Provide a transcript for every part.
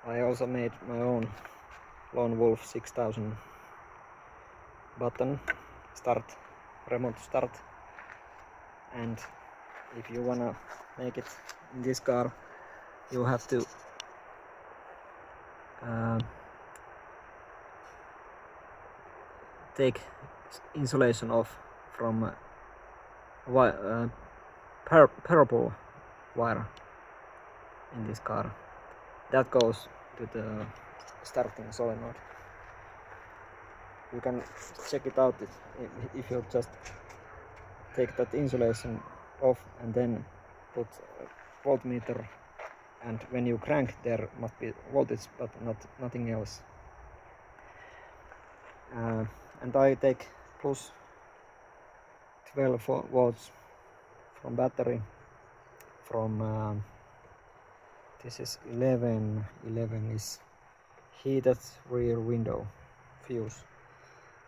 I also made my own Lone Wolf 6000 button start, remote start, and if you wanna make it in this car, you have to take insulation off from purple wire in this car. That goes to the starting solenoid. You can check it out if you just take that insulation off and then put a voltmeter, and when you crank there must be voltage but nothing else. And I take plus 12 volts from battery from this is 11 is heated rear window fuse,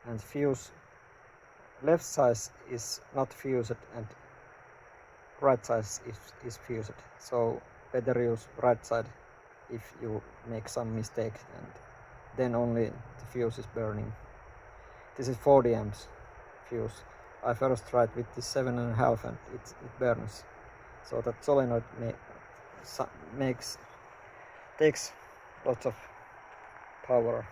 and fuse left side is not fused and right side is fused, so better use right side if you make some mistake, and then only the fuse is burning. This is 40 amps fuse. I first tried with this 7.5 and it burns, so that solenoid takes lots of power.